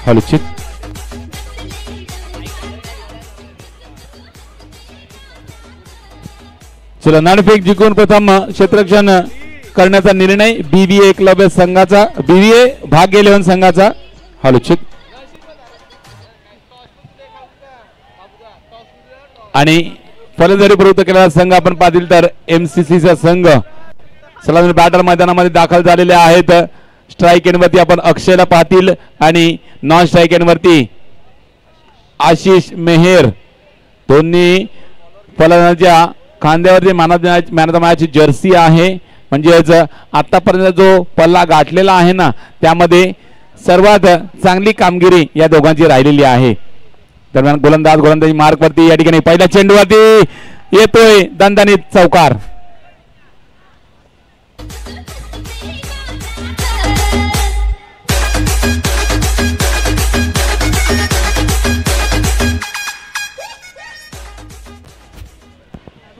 हॉलचित चला नाणेफेक जिंकून प्रथम क्षेत्ररक्षण करण्याचा निर्णय बीबीए क्लब संघाचा बीबीए भाग्य 11 संघाचा हॉलचित आणि फलंदाजी प्रवृत्त केलेला संघ आपण पाहतील तर एमसीसीचा संघ सलामी बॅटर मैदानामध्ये दाखल झालेले आहेत। स्ट्राइक एंड वरती आपण अक्षयला पाहतील आणि नॉन स्ट्राइक एंड वरती आशिष मेहर दोन्ही फलंदाजांच्या खांद्यावरती man of the match jersey आहे। म्हणजेच आतापर्यंत जो पल्ला गाठलेला आहे ना त्यामध्ये सर्वात चांगली कामगिरी या दोघांची राहिलेली आहे। दरम्यान गोलंदाजी मार्क वरती या ठिकाणी पहिल्या चेंडूवरती येतोय दणदणीत चौकार।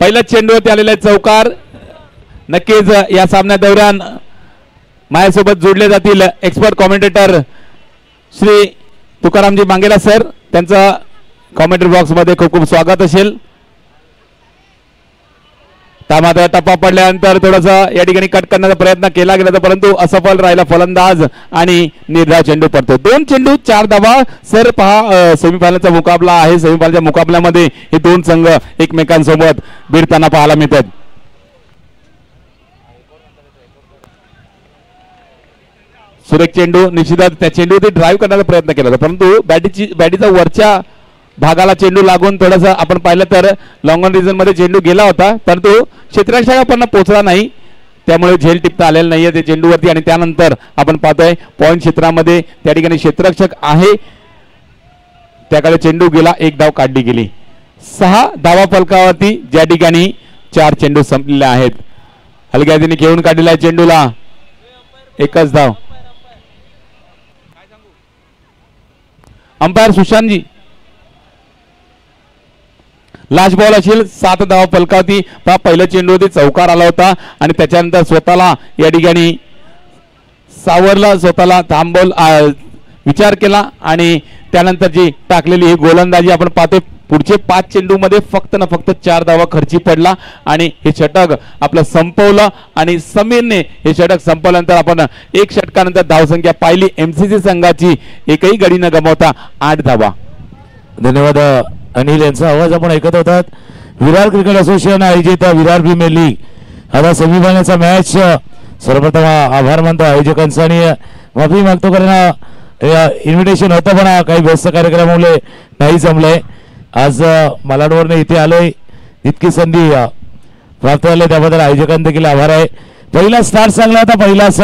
पहिल्या चेंडूवरती आलेला चौकार। नक्कीच या सामन्या दौऱ्यान माझ्यासोबत जोडले जातील एक्सपर्ट कॉमेंटेटर श्री तुकारामजी मांगेला सर, त्यांचा कॉमेंट्री बॉक्स मध्ये खूप खूप स्वागत असेल। त्यामध्ये टप्पा पडल्यानंतर थोडासा या ठिकाणी कट करण्याचा प्रयत्न केला गेला परंतु असफल राहिला फलंदाज आणि निर्धाव चेंडू पडतो। 2 चेंडू 4 धावा। सर पहा सेमीफायनलचा मुकाबला आहे। सेमीफायनलच्या मुकाबल्यामध्ये हे दोन संघ एकमेकांसोबत भिडताना पाहायला मिळतात। सुरेख चेंडू निश्चितच त्या चेंडूवरती ड्राईव्ह करण्याचा प्रयत्न केला होता परंतु बॅटीचा वरच्या भागाला चेंडू लागून थोडासा आपण पाहिलं तर लॉंग ऑन रिजन मध्ये चेंडू गेला होता परंतु क्षेत्ररक्षकापर्यंत पोहोचला नाही त्यामुळे झेल टिपता आलेला नाहीये त्या चेंडूवरती। आणि त्यानंतर आपण पाहतोय पॉइंट क्षेत्रामध्ये त्या ठिकाणी क्षेत्ररक्षक आहे त्याकडे चेंडू गेला, 1 धाव काढली गेली। 6 धावा फलकावरती ज्या ठिकाणी 4 चेंडू संपलेले आहेत। हलग्याजीने घेऊन काढलेला चेंडूला 1च धाव। अंपायर सुशांतजी लास्ट बॉल असेल 7 धावा फलकावरती। पहिल्या चेंडूवरती चौकार आला होता आणि त्याच्यानंतर स्वतःला या ठिकाणी सावरला, स्वतःला थांबवल विचार केला आणि त्यानंतर जी टाकलेली ही गोलंदाजी आपण पाहतो पुढचे 5 चेंडू मध्ये फक्त 4 धावा खर्ची पडला आणि हे षटक आपलं संपवलं। आणि समीरने हे षटक संपवल्यानंतर आपण 1 षटकानंतर धावसंख्या पाहिली एमसीसी संघाची एकही गडी न गमावता 8 धावा। धन्यवाद अनिल यांचा आवाज आपण ऐकत होतात। विरार क्रिकेट असोसिएशन आयोजित विरार प्रीमियर लीग आता सेमीफायनलचा मॅच सर्वप्रथम आभार मानतो आयोजकांचा आणि माफी मागतो कारण इन्व्हिटेशन होतं पण काही व्यस्त कार्यक्रमामुळे नाही जमलंय। आज मालाडवरने इथे आलोय, इतकी संधी प्राप्त झाली त्याबद्दल आयोजकांना देखील आभार आहे। पहिला स्टार्ट चांगला होता, पहिलाच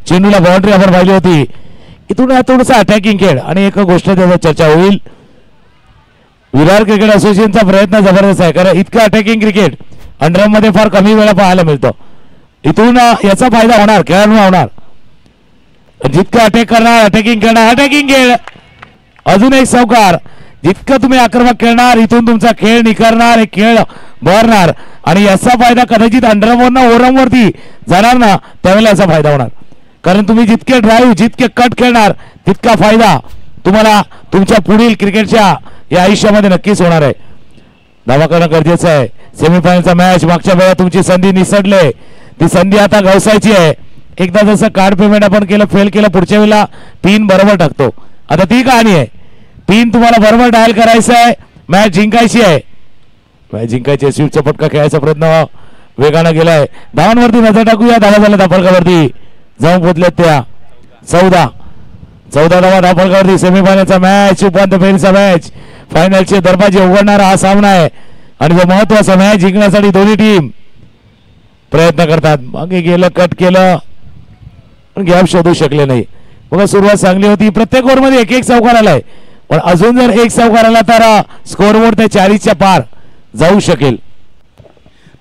चेंडूला बाउंड्री आपण पाहिली होती। इथून थोडंसं अटॅकिंग खेळ आणि एक गोष्ट त्यावर चर्चा होईल। विरार क्रिकेट असोसिएशनचा प्रयत्न जबरदस्त आहे कारण इतकं अटॅकिंग क्रिकेट अंडरमध्ये फार कमी वेळा पाहायला मिळतं। इथून याचा फायदा होणार, खेळाडूंना होणार। जितकं अटॅक करणार अटॅकिंग करणार अटॅकिंग खेळ, अजून एक चौकार। जितकं तुम्ही आक्रमक खेळणार इथून तुमचा खेळ निखरणार, खेळ बहरणार आणि याचा फायदा कदाचित अंडरवरनं ओरमवरती जाणार ना त्यावेळेला याचा फायदा होणार कारण तुम्ही जितके ड्राईव्ह जितके कट खेळणार तितका फायदा तुम्हाला तुमच्या पुढील क्रिकेटच्या या आयुष्यामध्ये नक्कीच होणार आहे। धावा करणं गरजेचं आहे। सेमीफायनलचा मॅच मागच्या वेळेला तुमची संधी निसटले, ती संधी आता गवसायची आहे। एकदा जसं कार्ड पेमेंट आपण केलं फेल केलं पुढच्या वेळेला पिन बरोबर टाकतो, आता ती कहाणी आहे। पिन तुम्हाला बरोबर डायल करायचं आहे, मॅच जिंकायची आहे। मॅच जिंकायची, स्वीटचा फटका खेळायचा प्रयत्न वेगानं गेलाय। धावांवरती नजर टाकूया, धावा झाल्या धाफळकावरती जाऊन पोचल्यात त्या 14 धावा धाफळकावरती। सेमीफायनलचा मॅच, उपांत्य फेरीचा मॅच, फायनलचे दरवाजे उघडणारा हा सामना आहे आणि जो महत्वाचा मॅच जिंकण्यासाठी दोन्ही टीम प्रयत्न करतात। मागे गेलं, कट केलं पण गॅप शोधू शकले नाही। बघा सुरुवात चांगली होती, प्रत्येक ओव्हरमध्ये 1-1 चौकार आलाय पण अजून जर 1 चौकार आला तर स्कोरबोर्ड त्या 40च्या पार जाऊ शकेल,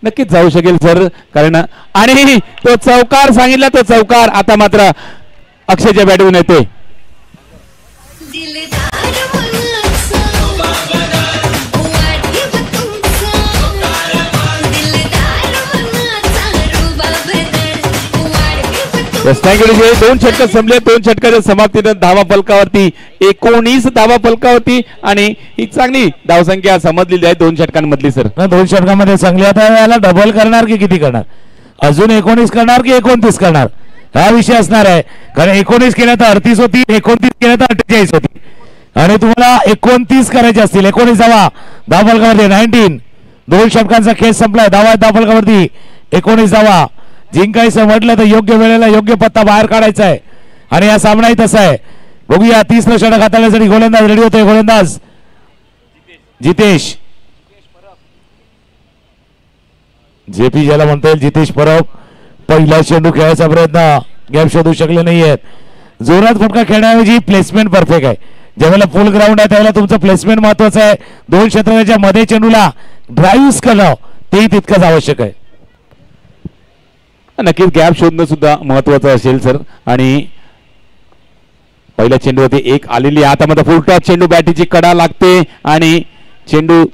नक्कीच जाऊ शकेल सर कारण आणि तो चौकार सांगितला तो चौकार आता मात्र अक्षयच्या बॅटून येते। रत्नागिरीचे 2 षटक संपले. 2 षटकाच्या समाप्तीने धावा फलकावरती 19 धावा फलकावरती आणि ही चांगली धावसंख्या समजलेली आहे 2 षटकांमधली सर. 2 षटकांमध्ये चांगली. आता याला डबल करणार की किती करणार, अजून 19 करणार की 29 करणार हा विषय असणार आहे. कारण 19 केल्या तर 38 होती, 29 केल्या तर 48 होती आणि तुम्हाला 29 करायचे असतील. 19 धावा धावा फलकावरती 19. 2 षटकांचा खेळ संपलाय. धावा फलकावरती 19 धावा. जिंकायचं म्हटलं तर योग्य वेळेला योग्य पत्ता बाहेर काढायचा आहे आणि हा सामनाही तसा आहे. बघूया 30 षटक हाताळण्यासाठी गोलंदाज रेडी होतोय. गोलंदाज जितेश जेपी ज्याला म्हणता येईल जितेश परब. पहिला चेंडू खेळायचा प्रयत्न गॅप शोधू शकले नाहीयेत. जोरात फटका खेळण्याऐवजी प्लेसमेंट परफेक्ट आहे. ज्यावेळेला फुल ग्राउंड आहे त्यावेळेला तुमचं प्लेसमेंट महत्वाचं आहे. 2 षटकाच्या मध्ये चेंडूला ड्राईव्ह करणं तेही तितकंच आवश्यक आहे. नक्कीच गॅप शोधणं सुद्धा महत्वाचं असेल सर. आणि पहिल्या चेंडूवरती 1 आलेली हातामध्ये फुल टॉस चेंडू बॅटीची कडा लागते आणि चेंडू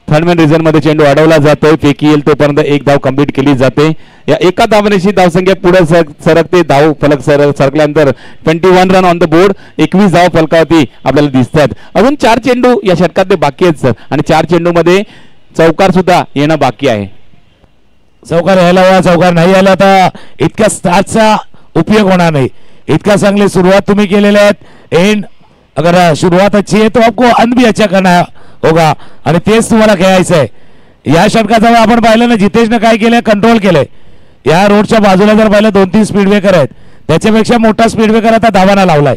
थर्डमॅन रिझन मध्ये चेंडू अडवला जातोय. फेकी येईल तोपर्यंत 1 धाव कंप्लीट केली जाते. या एका धावनेशी धावसंख्या पुढे सरकते. धाव फलक सरकल्यानंतर 21 रन ऑन द बोर्ड. 21 धाव फलकावरती आपल्याला दिसतात. अजून 4 चेंडू या षटकात बाकी आहेत सर आणि 4 चेंडू मध्ये चौकार सुद्धा येणं बाकी आहे. चौकार यायला हवा. चौकार नाही आला तर इतक्या स्टार्टचा उपयोग होणार नाही. इतका चांगली सुरुवात तुम्ही केलेल्या आहेत. एंड अगर शुरुआत अच्छी है तो आपको अंत भी अच्छा करना होगा आणि तेच तुम्हाला खेळायचं आहे. या षटकाचा आपण पाहिलं ना जितेशनं काय केलंय, कंट्रोल केलंय. या रोडच्या बाजूला जर पाहिलं 2-3 स्पीड ब्रेकर आहेत, त्याच्यापेक्षा मोठा स्पीड ब्रेकर आता धावाना लावलाय.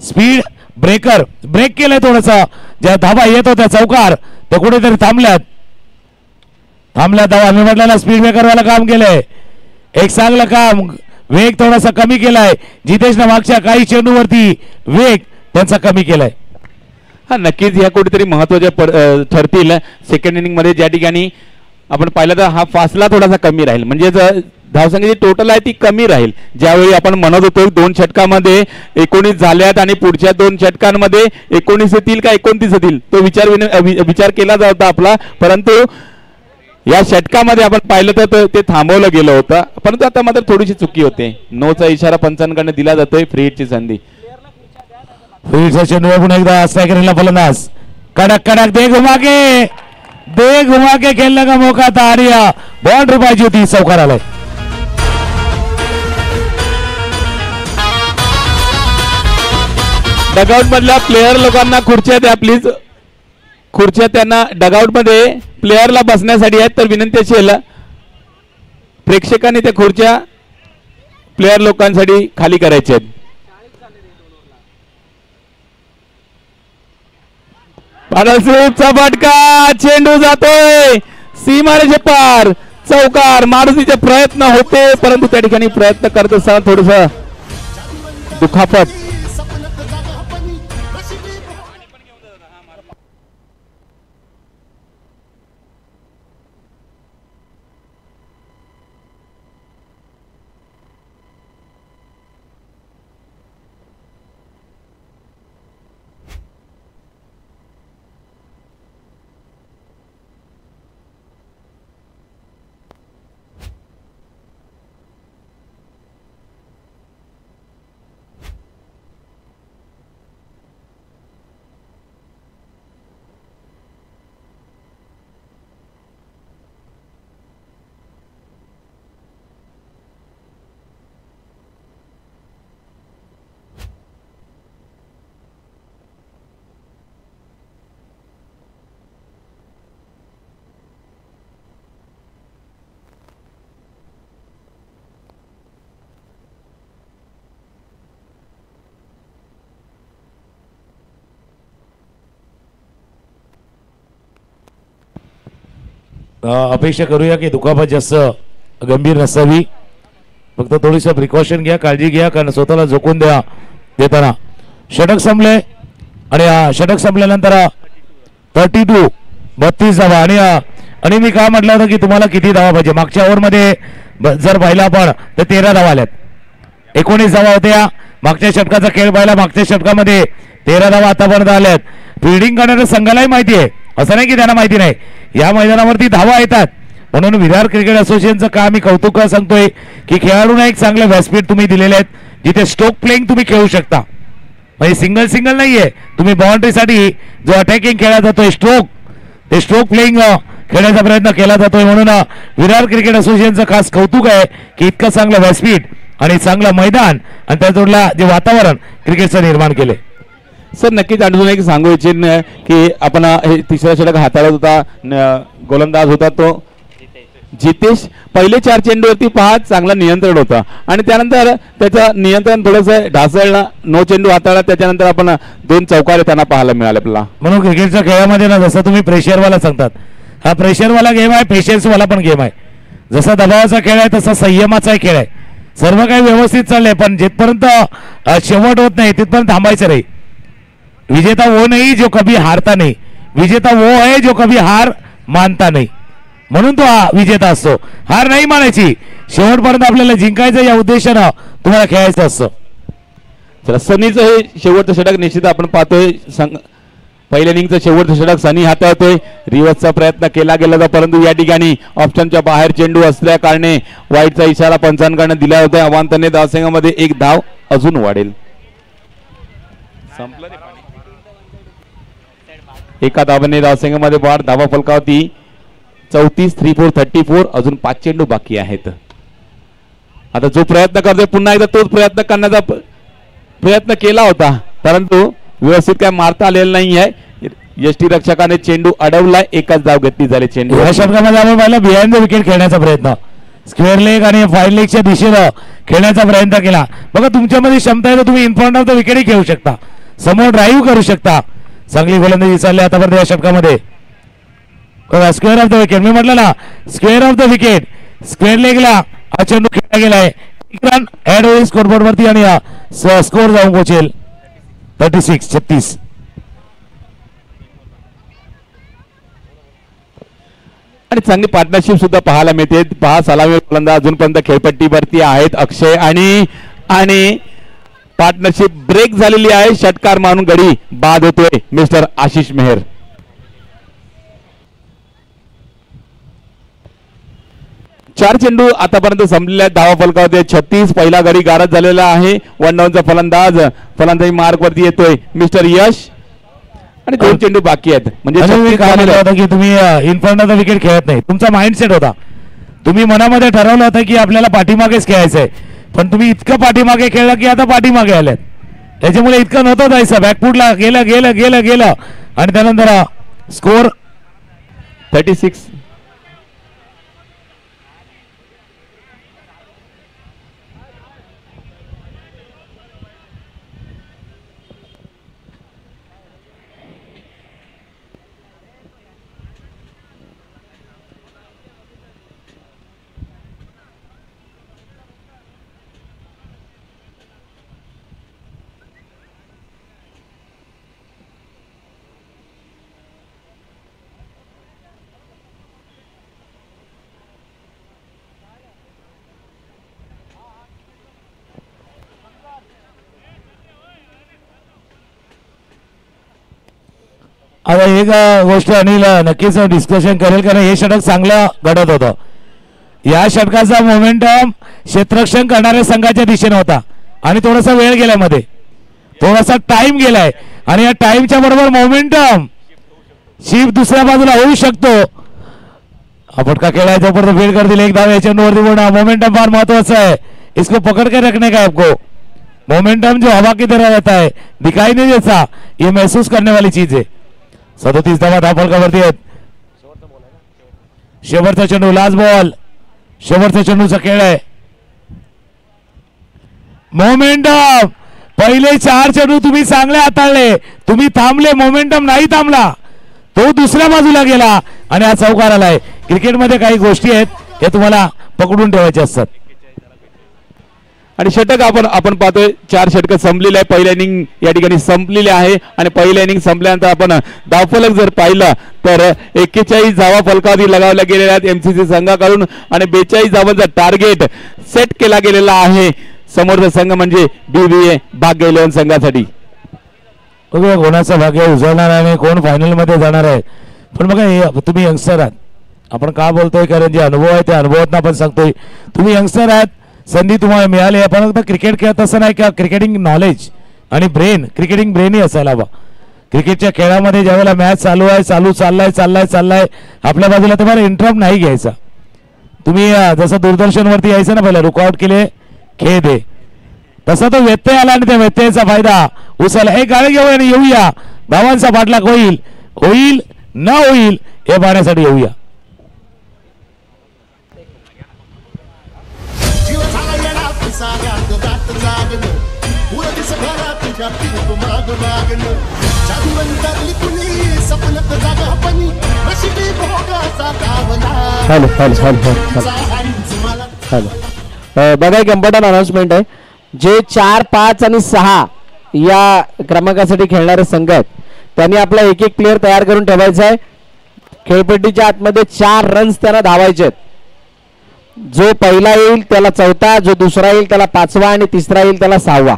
स्पीड ब्रेकर ब्रेक केलंय थोडंसं. ज्या धावा येत होत्या चौकार ते कुठेतरी थांबल्यात धावा. आम्ही म्हटलं ना स्पीड ब्रेकर वाला काम केलंय. एक चांगलं काम. वेग थोडासा कमी केलाय जितेशनं. मागच्या काही चेंडूवरती वेग त्यांचा कमी केलाय. हा नक्कीच ह्या कुठेतरी महत्वाच्या ठरतील. सेकंड इनिंग मध्ये ज्या ठिकाणी आपण पाहिलं तर हा फासला थोडासा कमी राहील. म्हणजे धावसंख्येची टोटल आहे ती कमी राहील. ज्यावेळी आपण म्हणत होतो 2 षटकामध्ये 19 झाल्यात आणि पुढच्या 2 षटकांमध्ये 19 येतील का 29 येतील तो विचार केला जात होता आपला. परंतु या षटकामध्ये आपण पाहिलं तर ते थांबवलं गेलं होतं. परंतु आता मात्र थोडीशी चुकी होते. 9चा इशारा पंचांकडे दिला जातोय. फ्री हिटची संधी. फ्रीचा चेंडू पुन्हा एकदा स्ट्रायकरला फलंदाज. कडक कडक दे घुमा के खेलने का मौका था. आर्या बाउंड्री पाहिजे होती. चौकार आलाय. डगआउट मधल्या प्लेयर लोकांना खुर्च्या द्या प्लीज. खुर्च्या त्यांना डगआउट मध्ये प्लेयरला बसण्यासाठी आहेत तर विनंती असेल प्रेक्षकांनी त्या खुर्च्या प्लेयर लोकांसाठी खाली करायच्या आहेत. स्वीपचा फटका. चेंडू जातोय सीमारेषे पार. चौकार. मारुतीचे प्रयत्न होते परंतु त्या ठिकाणी प्रयत्न करत असताना थोडस दुखापत. अपेक्षा करूया की दुखापत जास्त गंभीर नसावी. फक्त थोडीसं प्रिकॉशन घ्या, काळजी घ्या, कारण स्वतःला झोकून द्या देताना. षटक संपले आणि षटक संपल्यानंतर 32 धावा. आणि मी काय म्हटलं होतं की तुम्हाला किती धावा पाहिजे. मागच्या ओव्हरमध्ये जर पाहिला आपण तर 13 धावा आल्यात. 19 धावा होत्या. मागच्या षटकाचा खेळ पाहिला, मागच्या षटकामध्ये 13 धावा आतापर्यंत आल्यात. फिल्डिंग करणाऱ्या संघालाही माहिती आहे, असं नाही की त्यांना माहिती नाही. या मैदानावरती धावा येतात म्हणून विरार क्रिकेट असोसिएशनचं काम मी कौतुक का सांगतोय की खेळाडूंना एक चांगलं व्यासपीठ तुम्ही दिलेले आहेत, जिथे स्ट्रोक प्लेइंग तुम्ही खेळू शकता. म्हणजे सिंगल नाहीये, तुम्ही बाउंड्रीसाठी जो अटॅकिंग खेळला जातोय ते स्ट्रोक प्लेइंग खेळण्याचा प्रयत्न केला जातोय. म्हणून विरार क्रिकेट असोसिएशनचं खास कौतुक आहे की इतकं चांगलं व्यासपीठ आणि चांगलं मैदान आणि त्याजोडला जे वातावरण क्रिकेटचं निर्माण केले. सर नक्कीच अजून एक सांगू इच्छिन की आपण हे तिसरा षटक हाताळत होता, गोलंदाज होता तो जितेश. पहिले 4 चेंडूवरती पहा चांगला नियंत्रण होतं आणि त्यानंतर त्याचं नियंत्रण थोडंसं ढासळलं, 9 चेंडू हाताळला, त्याच्यानंतर आपण 2 चौकारे त्यांना पाहायला मिळाले आपल्याला. म्हणून क्रिकेटच्या खेळामध्ये ना जसं तुम्ही प्रेशरवाला सांगतात, हा प्रेशरवाला गेम आहे, पेशन्सवाला पण गेम आहे. जसा दबावाचा खेळ आहे तसा संयमाचा खेळ आहे. सर्व काही व्यवस्थित चाललंय पण जिथपर्यंत शेवट होत नाही तिथपर्यंत थांबायचं नाही. विजेता वो नहीं जो कभी हारता नहीं, विजेता वो है जो कभी हार मानता नहीं. म्हणून तो विजेता असतो. हार नाही मानायची, शेवटपर्यंत आपल्याला जिंकायचं या उद्देशानं तुम्हाला खेळायचं असतं. चला सनीचं हे शेवटचं षटक निश्चित आपण पाहतोय. पहिल्या इनिंगचं शेवटचं षटक सनी हाताळतोय. रिव्हर्सचा प्रयत्न केला गेला होता परंतु या ठिकाणी ऑप्शनच्या बाहेर चेंडू असल्या कारणे वाईटचा इशारा पंचांकडून दिला होता. अवांतरने धावसंघामध्ये 1 धाव अजून वाढेल. एका धावाने धावसंघामध्ये वाढ. धावा फलकावती 34, 3-4, 34. अजून 5 चेंडू बाकी आहेत. आता जो प्रयत्न करतोय पुन्हा एकदा तोच प्रयत्न करण्याचा प्रयत्न केला होता परंतु व्यवस्थित काय मारता आलेलं नाही आहे. यष्टी रक्षकाने चेंडू अडवलाय. एकच धाव घेतली झाली चेंडू. या षटकामध्ये आपण पाहिलं बिहाइंड द विकेट खेळण्याचा प्रयत्न, स्क्वेअर लेग आणि फाईन लेगच्या दिशेनं खेळण्याचा प्रयत्न केला. बघा तुमच्यामध्ये क्षमता आहे तर तुम्ही इन फ्रंट ऑफ द विकेटही खेळू शकता, समोर ड्राईव्ह करू शकता. चांगली गोलंदाजी चालली आतापर्यंत या षटकामध्ये. स्क्वेअर ऑफ द विकेट मी म्हटलं ना, square of the wicket, square लेगला हा चेंडू खेळला गेलाय. एक रन ऍड होईल स्कोरबोर्ड वरती आणि स्कोर जाऊन पोहोचेल 36. आणि चांगली पार्टनरशिप सुद्धा पाहायला मिळते. पहा सलामी गोलंदाज अजूनपर्यंत खेळपट्टीवरती आहेत अक्षय आणि पार्टनरशिप ब्रेक झालेली आहे. षटकार मारून गडी बाद होतोय मिस्टर आशिष मेहर. चार चेंडू आतापर्यंत संपलेले आहेत. धावा फलकावते 36. पहिला गडी गारद झालेला आहे. 1 डाऊनचा फलंदाजी मार्क वरती येतोय मिस्टर यश आणि 2 चेंडू बाकी आहेत. म्हणजे की तुम्ही in front of the wicket खेळत नाही, तुमचा माइंडसेट होता. तुम्ही मनामध्ये ठरवलं होतं की आपल्याला पाठीमागेच खेळायचंय पण तुम्ही इतकं पाठीमागे खेळलं की आता पाठीमागे आल्यात. त्याच्यामुळे इतकं नव्हतं जायचं, बॅकफुटला गेलं आणि त्यानंतर स्कोर 36. आता एक गोष्ट अनिल नक्कीच डिस्कशन करेल कारण हे षटक चांगलं घडत होतं. या षटकाचा मोमेंटम क्षेत्ररक्षण करणाऱ्या संघाच्या दिशेने होता आणि थोडासा वेळ गेला, मध्ये थोडासा टाइम गेलाय आणि या टाइमच्या बरोबर मोमेंटम शिफ्ट दुसऱ्या बाजूला होऊ शकतो. फटका खेळाय तोपर्यंत फील्ड कर दिले. एक धाव याच्या नोवरती बोलणं. मोमेंटम फार महत्वाचा है, इसको पकड़ के रखने का आपको. मोमेंटम जो हवा की तरह रहता है, दिखाई नहीं देता, ये महसूस करने वाली चीज है. 37 धावा धाव फलकावरती आहेत. शेवटचा चेंडू, लास्ट बॉल, शेवटचा चेंडूचा खेळ आहे. मोमेंटम पहिले 4 चेंडू तुम्ही चांगले हाताळले, तुम्ही थांबले, मोमेंटम नाही थांबला, तो दुसऱ्या बाजूला गेला आणि हा चौकार आलाय. क्रिकेटमध्ये काही गोष्टी आहेत हे तुम्हाला पकडून ठेवायचे असतात. आणि षटक आपण पाहतोय 4 षटक संपलेले आहे. पहिल्या इनिंग या ठिकाणी संपलेली आहे आणि पहिल्या इनिंग संपल्यानंतर आपण धावफलक जर पाहिलं तर 41 धावा फलकावधी लगावल्या गेलेल्या आहेत एमसीसी संघाकडून आणि 42 धावांचा टार्गेट सेट केला गेलेला आहे समोरचा संघ म्हणजे बीबीए भाग्य 11 संघासाठी. कोणाचं भाग्य उजळणार आणि कोण फायनल मध्ये जाणार आहे. पण बघा तुम्ही यंगस्टर आहात आपण का बोलतोय कारण जे अनुभव आहे त्या अनुभवातून आपण सांगतोय. तुम्ही यंगस्टर आहात, संधी तुम्हाला मिळाली आहे, पण फक्त क्रिकेट खेळत असं नाही का क्रिकेटिंग नॉलेज आणि ब्रेन, क्रिकेटिंग ब्रेनही असायला हवा. क्रिकेटच्या खेळामध्ये ज्यावेळेला मॅच चालू आहे, चाललाय आपल्या बाजूला तुम्हाला इंटरप्ट नाही घ्यायचा. तुम्ही जसं दूरदर्शनवरती यायचं ना पहिला रुकआउट केले खेळ दे, तसा तो व्यत्यय आला आणि त्या व्यत्ययाचा फायदा उचलला. एक गाडी घेऊया आणि येऊया, धावांचा पाठलाग होईल न होईल हे पाहण्यासाठी येऊया. हॅलो बघा, एक इम्पॉर्टंट अनाउन्समेंट आहे. जे 4, 5 आणि 6 या क्रमांकासाठी खेळणारे संघ आहेत त्यांनी आपला एक प्लेअर तयार करून ठेवायचा आहे. खेळपट्टीच्या आतमध्ये 4 रन्स त्यांना धावायचे आहेत. जो पहिला येईल त्याला 4था, जो दुसरा येईल त्याला 5वा आणि तिसरा येईल त्याला 6वा.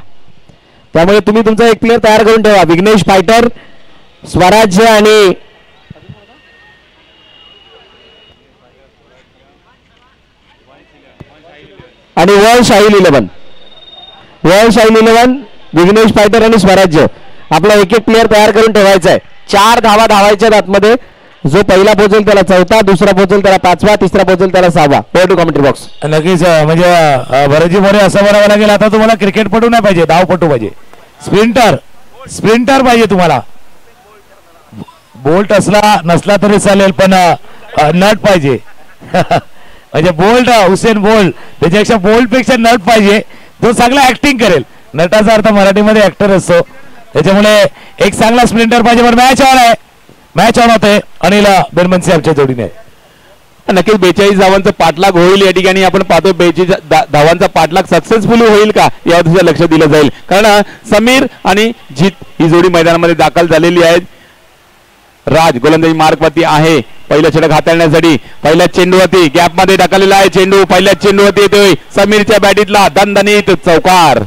त्यामुळे तुम्ही तुमचा एक प्लेअर तयार करून ठेवा. विघ्नेश फायटर, स्वराज्य आणि वर्ल्ड शाहील 11, विघ्नेश फायटर आणि स्वराज्य आपला एक प्लेअर तयार करून ठेवायचा आहे. 4 धावा धावायच्या आतमध्ये. जो पहिला पोहोचेल त्याला 4था, दुसरा पोहोचेल त्याला 5वा, तिसरा पोहोचेल त्याला 6वा. To commentary box. नक्कीच म्हणजे भरतजी मोरे असं म्हणावं लागेल, आता तुम्हाला क्रिकेटपटू नाही पाहिजे, धावपटू पाहिजे, स्प्रिंटर पाहिजे तुम्हाला. बोल्ट नसला तरी चालेल, पण नट पाहिजे. म्हणजे बोल्ट, हुसेन बोल्ट त्याच्यापेक्षा बोल्ट पेक्षा नट पाहिजे, जो चांगला ऍक्टिंग करेल. नटाचा अर्थ मराठीमध्ये ऍक्टर असतो, त्याच्यामुळे एक चांगला स्प्रिंटर पाहिजे. पण मॅच ऑन होते अनिल बेनमनसी आमच्या जोडीने. नक्कीच 42 धावांचा पाठलाग होईल या ठिकाणी. आपण पाहतो 42 धावांचा पाठलाग सक्सेसफुली होईल का यावर लक्ष दिलं जाईल, कारण समीर आणि जीत ही जोडी मैदानामध्ये दाखल झालेली आहेत. राज गोलंदाजी मार्कवरती आहे, पहिला षटक हाताळण्यासाठी. पहिल्या चेंडूवरती गॅप मध्ये टाकलेला आहे चेंडू, पहिल्या चेंडूवरती येतोय समीरच्या बॅटीतला दणदणीत चौकार.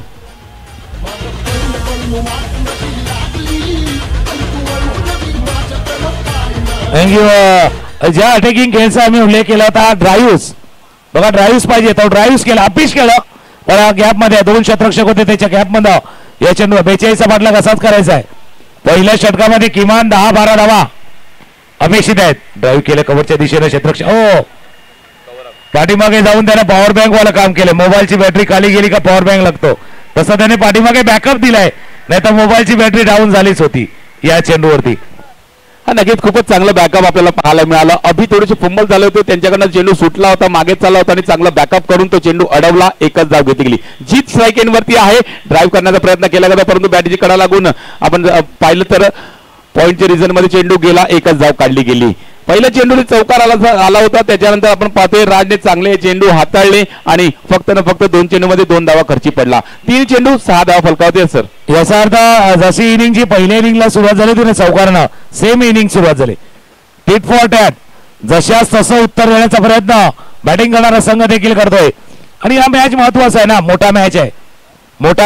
थँक्यू. ज्या अटॅकिंग खेळचा आम्ही उल्लेख केला होता, ड्राईव्ह बघा, ड्राईव्ह पाहिजे, तो ड्राईव्ह केला, अपिश केलं, पण गॅप मध्ये 2 क्षेत्ररक्षक होते, त्याच्या गॅप मध्ये या चेंडू 42चा पाठलाग असाच करायचा आहे. पहिल्या षटकामध्ये किमान 10-12 धावा अपेक्षित आहेत. ड्राईव्ह केलं कव्हरच्या दिशेने क्षेत्ररक्षक, हो पाठीमागे जाऊन त्याने पॉवर बँक वाला काम केलं. मोबाईलची बॅटरी खाली गेली का पॉवर बँक लागतो, तसं त्याने पाठीमागे बॅकअप दिलाय, नाही तर मोबाईलची बॅटरी डाऊन झालीच होती या चेंडूवरती. हा नक्कीच खूपच चांगलं बॅकअप आपल्याला पाहायला मिळालं. अभि थोडेसे फंबल झाले होते, त्यांच्याकडनं चेंडू सुटला होता, मागे चालला होता आणि चांगला बॅकअप करून तो चेंडू अडवला. एकच धाव घेतली गेली. जीत स्ट्राईक एंडवरती आहे. ड्राईव्ह करण्याचा प्रयत्न केला होता, परंतु बॅटीची कडा लागून आपण पाहिलं तर पॉईंटच्या रिझन मध्ये चेंडू गेला, एकच धाव काढली गेली. पहिल्या चेंडूने चौकार आला होता, त्याच्यानंतर आपण पाहतोय राजने चांगले चेंडू हाताळले आणि फक्त 2 चेंडूमध्ये 2 धावा खर्ची पडला. 3 चेंडू 6 धावा फलकावते. सर याचा अर्थ जशी इनिंगची पहिल्या इनिंगला सुरुवात झाली होती ना चौकारानं, सेम इनिंग सुरुवात झाली. टिट फॉर टॅट, जशाच तसं उत्तर देण्याचा प्रयत्न बॅटिंग करणारा संघ देखील करतोय. आणि हा मॅच महत्वाचा आहे ना, मोठा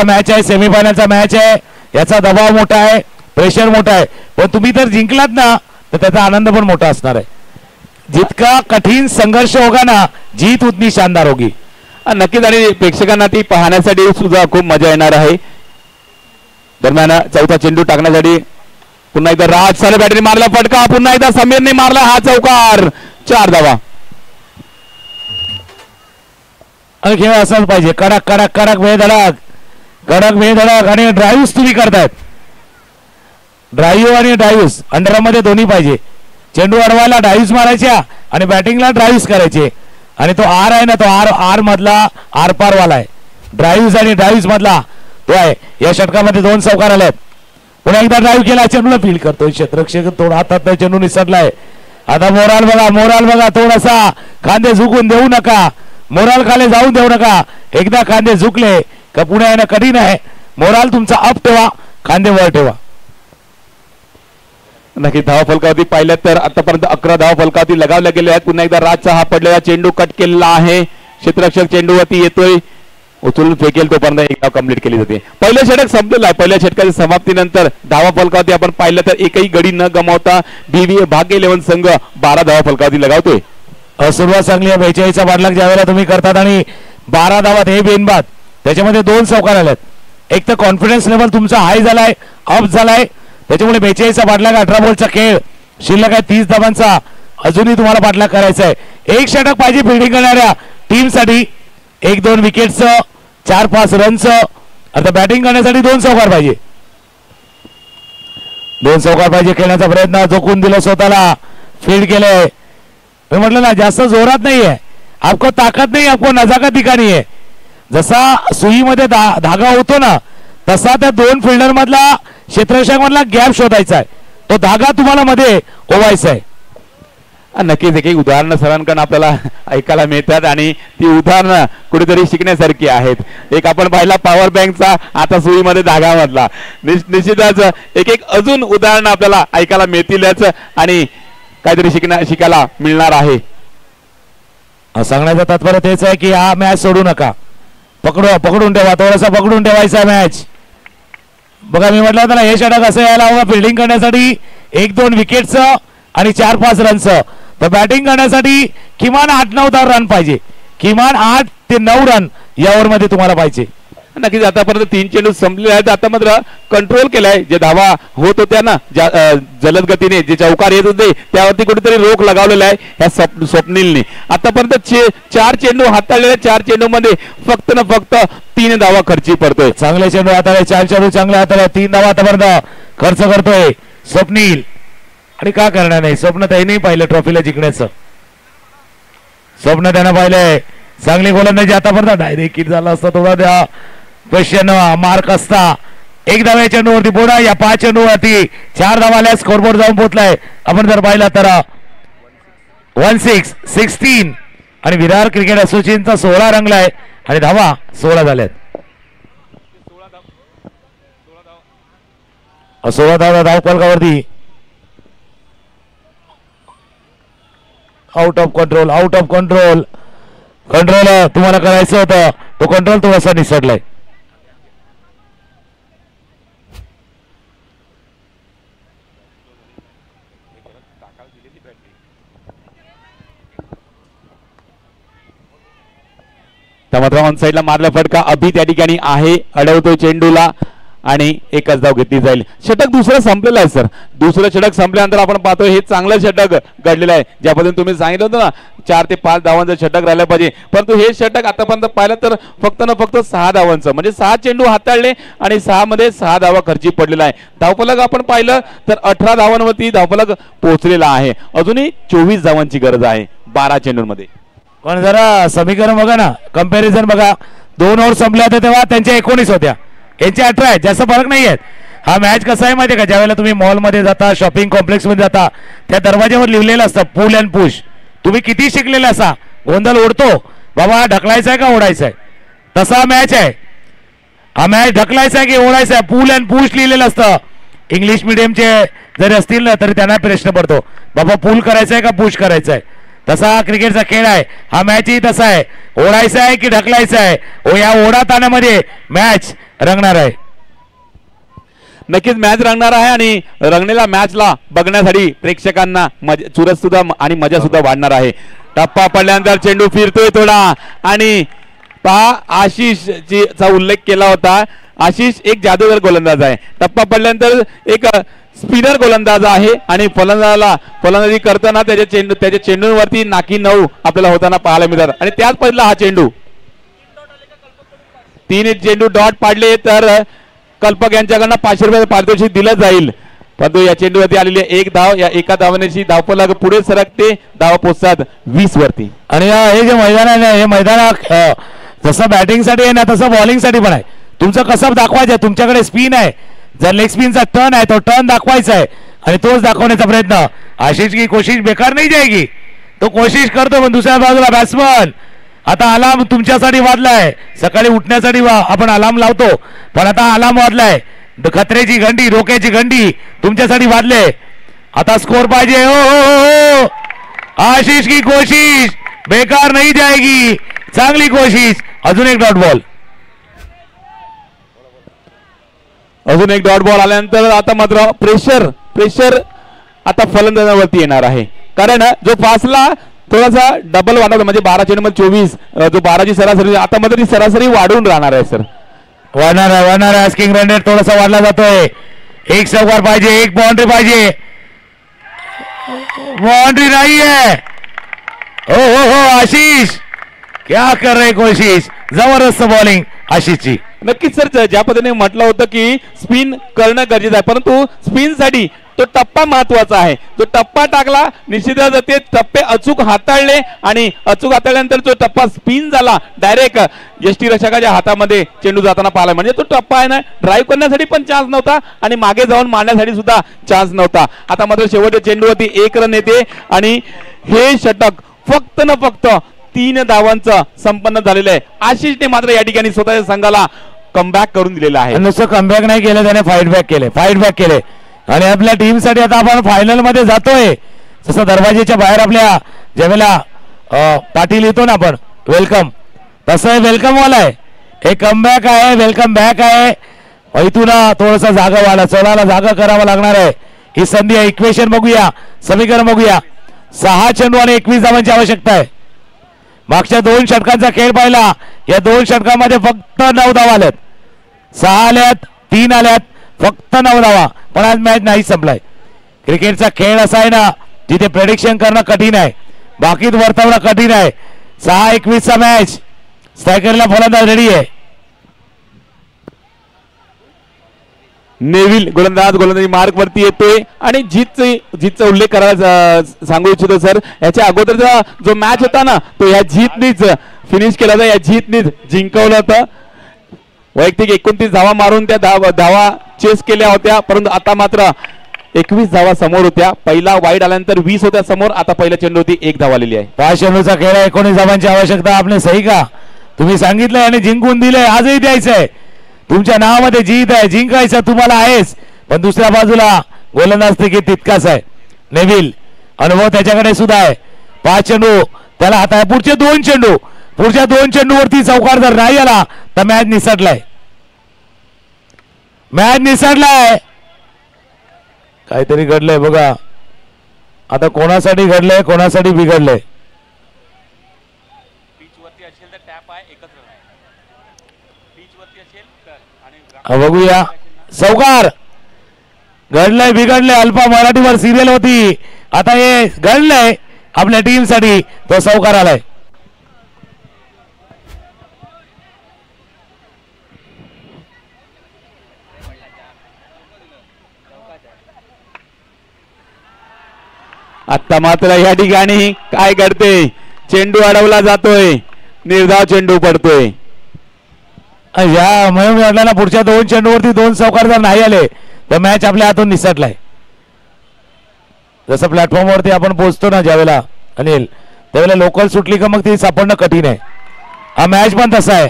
मॅच आहे, सेमीफायनलचा मॅच आहे, याचा दबाव मोठा आहे, प्रेशर मोठा आहे. पण तुम्ही जर जिंकलात ना तर त्याचा आनंद पण मोठा असणार आहे. जितका कठीण संघर्ष होगा ना, जीत उतनी शानदार होगी. नक्कीच, आणि प्रेक्षकांना ती पाहण्यासाठी सुद्धा खूप मजा येणार आहे. दरम्यान चौथा चेंडू टाकण्यासाठी पुन्हा एकदा राज साने बॅटरी मारला फटका, पुन्हा एकदा समीरने मारला हा चौकार. 4 धावा. आणि खेळ असाच पाहिजे, कडक वेळ धडक आणि ड्राईव्ह तुम्ही करतायत. ड्राईव्ह आणि ड्राईव्ह अंडरमध्ये दोन्ही पाहिजे. चेंडू अडवायला ड्राईव्ह मारायच्या आणि बॅटिंगला ड्राईव्ह करायचे. आणि तो आर आहे ना, तो आर मधला आर पार वाला आहे, ड्राईव्ह आणि ड्राईव्ह मधला तो आहे. या षटकामध्ये 2 चौकार आलेत. पुन्हा एकदा ड्राईव्ह केला, चेंडूला फील्ड करतोय क्षेत्ररक्षक, थोडा हातात चेंडू निसटलाय. आता मोराल बघा, थोडासा खांदे झुकून देऊ नका, मोराल खाली जाऊन देऊ नका. एकदा खांदे झुकले का पुन्हा येणं कठीण आहे. मोराल तुमचा अप ठेवा, खांदे वर ठेवा. नक्की धावा फलकावरती पाहिल्यात तर आतापर्यंत 11 धावा फलकावरती लगावल्या गेल्या आहेत. पुन्हा एकदा राजचा हा पडलेला चेंडू कट केलेला आहे. क्षेत्ररक्षक चेंडूवरती येतोय, उचलून फेकेल तोपर्यंत एक धाव कंप्लीट केली जाते. पहिलं षटक संपलेलं आहे. पहिल्या षटकाच्या समाप्तीनंतर धावा फलकावरती आपण पाहिलं तर एकही गडी न गमावता BVA भाग्य 11 संघ 12 धावा फलकावरती लगावतोय. सुरुवात चांगली आहे. 42चा पाठलाग ज्यावेळेला तुम्ही करतात आणि 12 धावात हे बेनबाद त्याच्यामध्ये 2 चौकार आल्यात. एक तर कॉन्फिडन्स लेवल तुमचा हाय झालाय, अप झालाय, त्याच्यामुळे 42चा पाठलाग 18 बॉलचा खेळ शिल्लक आहे 30 धावांचा. अजूनही तुम्हाला पाठलाग करायचा आहे. एक षटक पाहिजे फिल्डिंग करणाऱ्या टीमसाठी. 1-2 विकेटचं 4-5 रनचं. आता बॅटिंग करण्यासाठी 2 चौकार पाहिजे. 2 चौकार पाहिजे. खेळण्याचा प्रयत्न जोखून दिलं, स्वतःला फील्ड केलंय. मी म्हटलं ना जास्त जोरात नाहीये, आपको ताकद नाही, आपको नजाकत ठिकाणी आहे. जसा सुईमध्ये धागा होतो ना तसा त्या 2 फिल्डर मधला क्षेत्ररक्षक मधला गॅप शोधायचा आहे. तो धागा तुम्हाला मध्ये ओवायचा आहे. नक्कीच एक उदाहरणं सरांकडून आपल्याला ऐकायला मिळतात आणि ती उदाहरणं कुठेतरी शिकण्यासारखी आहेत. एक आपण पाहिला पॉवर बँकचा, आता सुईमध्ये धागा मधला. निश्चितच एक अजून उदाहरण आपल्याला ऐकायला मिळतीलच आणि काहीतरी शिकायला मिळणार आहे. सांगण्याचं तात्पर्य तेच आहे की हा मॅच सोडू नका, पकडून ठेवा, थोडासा पकडून ठेवायचा मॅच. बघा मी म्हटलं होतं ना हे षटक असं यायला हवं फिल्डिंग करण्यासाठी 1-2 विकेटचं आणि 4-5 रनचं. तर बॅटिंग करण्यासाठी किमान 8-9 रन पाहिजे. किमान 8 ते 9 रन या ओव्हरमध्ये तुम्हाला पाहिजे. नक्कीच आतापर्यंत 3 चेंडू संपले आहेत. आता मात्र कंट्रोल केलाय. जे धावा होत होत्या ना जलद गतीने जे चौकार येत होते त्यावरती कुठेतरी रोख लगावलेला आहे ह्या स्वप्नीलने. आतापर्यंत 4 चेंडू हाताळलेले. 4 चेंडू मध्ये फक्त 3 धावा खर्ची पडतोय. चांगले चेंडू हाताळले, 4 चेंडू चांगले हाताळले, 3 धावा आतापर्यंत खर्च करतोय स्वप्नील. आणि का करणार नाही, स्वप्न त्याने पाहिलं ट्रॉफीला जिंकण्याचं. स्वप्न त्यानं पाहिलंय. चांगली गोलंदाजी आतापर्यंत डायरेक्ट हिट झाला असता थोडा त्या क्वेश्चन मार्क असता. 1 धावा चेंडूवरती पुढा या 5 चेंडूवरती 4 धावा आल्या. स्कोरबोर्ड जाऊन पोहोचलाय. आपण जर पाहिला तर 16 आणि विरार क्रिकेट असोसिएशनचा 16 रंगलाय आणि धावा 16 झाल्यात. 16 धावा धाव फलकावरती. आउट ऑफ कंट्रोल तुम्हाला करायचं होतं, तो कंट्रोल थोडासा निसटलाय. त्या मात्र ऑन साईडला मारला फटका. अभि त्या ठिकाणी आहे, अडवतो चेंडूला आणि एकच धाव घेतली जाईल. षटक दुसरं संपलेलं आहे सर. दुसरं षटक संपल्यानंतर आपण पाहतोय हे चांगलं षटक घडलेलं आहे. ज्या पद्धतीने तुम्ही सांगितलं होतं ना 4 ते 5 धावांचं षटक राहिलं पाहिजे, परंतु हे षटक आतापर्यंत पाहिलं तर फक्त 6 धावांचं, म्हणजे 6 चेंडू हाताळले आणि 6 मध्ये 6 धावा खर्ची पडलेला आहे. धावफलक आपण पाहिलं तर 18 धावांवरती धावफलक पोहोचलेला आहे. अजूनही 24 धावांची गरज आहे 12 चेंडूंमध्ये. पण जरा समीकरण बघा ना, कंपॅरिझन बघा. 2 ओव्हर संपल्या होत्या तेव्हा त्यांच्या 19 होत्या, यांचे 18 आहेत. जास्त फरक नाही आहेत. हा मॅच कसा आहे माहिती आहे का, ज्यावेळेला तुम्ही मॉलमध्ये जाता, शॉपिंग कॉम्प्लेक्स मध्ये जाता, त्या दरवाज्यावर लिहिलेलं असतं पुल अँड पुश. तुम्ही किती शिकलेले असा गोंधळ उडतो बाबा ढकलायचा आहे का ओढायचा आहे. तसा मॅच आहे हा. मॅच ढकलायचा आहे की ओढायचा आहे, पूल अँड पुश लिहिलेलं असतं. इंग्लिश मिडियमचे जरी असतील ना तरी त्यांना प्रश्न पडतो बाबा पूल करायचा आहे का पुश करायचा आहे. तसा क्रिकेटचा खेळ आहे हा. मॅचही तसा आहे, ओढायचा आहे की ढकलायचा आहे. या ओढा ताणामध्ये मॅच रंगणार आहे. नक्कीच मॅच रंगणार आहे आणि रंगलेल्या मॅचला बघण्यासाठी प्रेक्षकांना चुरस सुद्धा आणि मजा सुद्धा वाढणार आहे. टप्पा पडल्यानंतर चेंडू फिरतोय थोडा आणि पहा आशिषचा उल्लेख केला होता. आशिष एक जादूगर गोलंदाज आहे. टप्पा पडल्यानंतर एक स्पिनर गोलंदाज आहे आणि फलंदाजी करताना त्याच्या चेंडूवरती नाकी 9 आपल्याला होताना पाहायला मिळतात. आणि त्याच पहिला हा चेंडू 3 चेंडू डॉट पाडले तर कल्पक यांच्याकडनं 500 रुपये पारितोषिक दिलं जाईल. परंतु या चेंडूवरती आलेली 1 धाव, या एका धावण्याची धावफलक पुढे सरकते. धावा पोचतात 20 वरती. आणि हे जे मैदान आहे ना, हे मैदान जसं बॅटिंगसाठी आहे ना तसं बॉलिंगसाठी पण आहे. तुमचं कसं दाखवायचं आहे, तुमच्याकडे स्पिन आहे, जर लेग स्पिनचा टर्न आहे तो टर्न दाखवायचा आहे आणि तोच दाखवण्याचा प्रयत्न. आशिष की कोशिश बेकार नाही जाएगी, तो कोशिश करतो. पण दुसऱ्या बाजूला बॅट्समन आता अलार्म तुमच्यासाठी वाजलाय. सकाळी उठण्यासाठी आपण अलार्म लावतो, पण आता अलार्म वाजलाय. खतरेची घंटी, डोक्याची घंटी तुमच्यासाठी वाजले. आता स्कोर पाहिजे. हो आशिष की कोशिश बेकार नाही जाएगी, चांगली कोशिश. अजून एक डॉट बॉल. अजून एक डॉट बॉल आल्यानंतर आता मात्र प्रेशर आता फलंदाजावरती येणार आहे. कारण जो फासला थोडासा डबल वाढवला म्हणजे 12 चेंडू मध्ये 24 जो 12ची सरासरी आता मात्र ती सरासरी वाढून राहणार आहे सर. वाढणार आहे स्किंग रन रेट थोडासा वाढला जातोय. एक चौकार पाहिजे, एक बाउंड्री पाहिजे. बाउंड्री नाहीये. हो आशिष क्या कर रहे कोशिश. जबरदस्त बॉलिंग आशिषची. नक्कीच सर ज्या पद्धतीने म्हटलं होतं की स्पिन करणं गरजेचं आहे परंतु स्पिन साठी तो टप्पा महत्वाचा आहे. जो टप्पा टाकला निश्चितच ते टप्पे अचूक हाताळले आणि अचूक हाताळल्यानंतर जो टप्पा स्पिन झाला डायरेक्ट यष्टीरक्षकाच्या हातामध्ये चेंडू जाताना पाहिला. म्हणजे तो टप्पा आहे ना ड्राईव्ह करण्यासाठी पण चान्स नव्हता आणि मागे जाऊन मारण्यासाठी सुद्धा चान्स नव्हता. आता मात्र शेवटच्या चेंडूवरती 1 रन येते आणि हे षटक फक्त न फक्त 3 धावांचं संपन्न झालेलं आहे. आशिषने मात्र या ठिकाणी स्वतःच्या संघाला कमबॅक करून दिलेला आहे. नुसतं कमबॅक नाही केलं त्याने फाईट बॅक केले आणि आपल्या टीम साठी आता आपण फायनल मध्ये जातोय. जसं दरवाजेच्या बाहेर आपल्या ज्यावेळेला पाटील येतो ना आपण वेलकम तसं वेलकम वाला आहे. हे कमबॅक आहे, वेलकम बॅक आहे. इथून थोडासा जागा वाला चढायला जागा करावा लागणार आहे. ही संधी आहे. इक्वेशन बघूया, समीकरण बघूया. 6 चेंडू आणि 21 धावांची आवश्यकता आहे. मागच्या 2 षटकांचा खेळ पाहिला. या 2 षटकांमध्ये फक्त 9 धावा आल्यात. 6 आल्यात, 3 आल्यात, फक्त 9 धावा. पण आज मॅच नाही संपलाय. क्रिकेटचा खेळ असा आहे ना जिथे प्रेडिक्शन करणं कठीण आहे, बाकीत वर्तवणं कठीण आहे. 6-21 चा मॅच. स्ट्रायकरला फलंदाज रेडी आहे. नेव्हिल गोलंदाजी मार्क वरती येतोय आणि जीतचा उल्लेख करायला सांगू इच्छितो सर. याच्या अगोदरचा जो मॅच होता ना तो या जीतनीच फिनिश केला होता. या जीतनीच जिंकवलं होतं. वैयक्तिक 29 धावा मारून त्या धावा चेस केल्या होत्या परंतु आता मात्र 21 धावा समोर होत्या. पहिला वाईड आल्यानंतर 20 होत्या समोर. आता पहिल्या चेंडूवरती 1 धाव आलेली आहे. 5 चेंडूचा खेळ आहे. 19 धावांची आवश्यकता. आपले सही का तुम्ही सांगितलंय आणि जिंकून दिलंय. आजही द्यायचंय. तुमच्या नावामध्ये जीत आहे, जिंकायचं तुम्हाला आहेच. पण दुसऱ्या बाजूला गोलंदाज देखील तितकाच आहे. नेव्हिल अनुभव त्याच्याकडे सुद्धा आहे. 5 चेंडू त्याला हात आहे. पुढचे 2 चेंडूवरती चौकार जर नाही आला तर मॅच निसटलाय. काहीतरी घडलंय बघा. आता कोणासाठी घडलंय, कोणासाठी बिघडलंय. बघूया. चौकार घडलंय, बिघडलंय. अल्फा मराठीवर सिरियल होती. आता हे घडलंय आपल्या टीम साठी. तो चौकार आलाय. आता मात्र या ठिकाणी काय घडते. चेंडू अडवला जातोय, निर्धाव चेंडू पडतोय. या म्हणून म्हटलं ना पुढच्या 2 चेंडूवरती 2 चौकार जर नाही आले तर मॅच आपल्या हातून निसटलाय. जसं प्लॅटफॉर्मवरती आपण पोहोचतो ना ज्यावेळेला अनिल त्यावेळेला लोकल सुटली का मग ती सापडणं कठीण आहे. हा मॅच पण तसा आहे.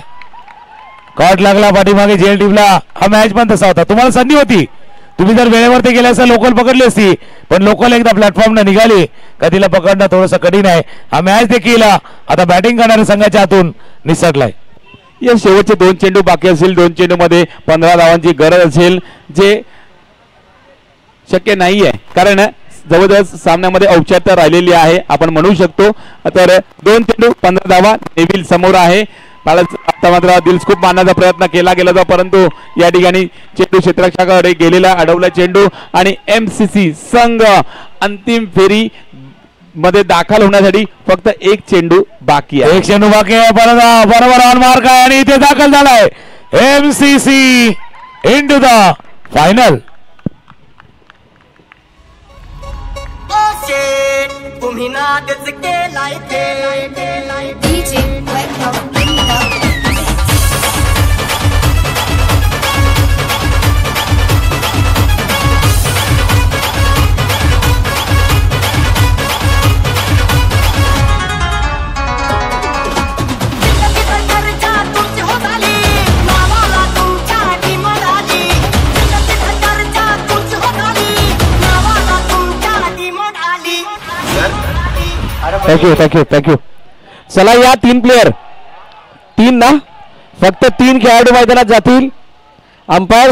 कॉट लागला पाठीमागे जेल टीमला. हा मॅच पण तसा होता. तुम्हाला संधी होती. तुम्ही जर वेळेवरती गेले असं लोकल पकडली असती पण लोकल एकदा प्लॅटफॉर्मने निघाली का तिला पकडणं थोडंसं कठीण आहे. हा मॅच देखील आता बॅटिंग करणाऱ्या संघाच्या हातून निसटलाय. या शेवटचे 2 चेंडू बाकी असेल. 2 चेंडू मध्ये 15 धावांची गरज असेल जे शक्य नाहीये कारण जवळजवळ सामन्यामध्ये औपचारिकता राहिलेली आहे आपण म्हणू शकतो. तर 2 चेंडू 15 धावा. नेव्हिल समोर आहे. आता मात्र दिलस्कूप मारण्याचा प्रयत्न केला गेला होता परंतु या ठिकाणी चेंडू क्षेत्ररक्षकाकडे गेलेला अडवला चेंडू आणि MCC संघ अंतिम फेरी मध्ये दाखल होण्यासाठी फक्त 1 चेंडू बाकी आहे. 1 चेंडू बाकी आहे. बरोबर ऑन मार्क आहे आणि इथे दाखल झालाय MCC इनटू द फायनल. तुम्ही नादच केलाय DJ थँक्यू. चला या 3 प्लेयर 3 ना फक्त 3 खेळाडू मैदानात जातील. अंपायर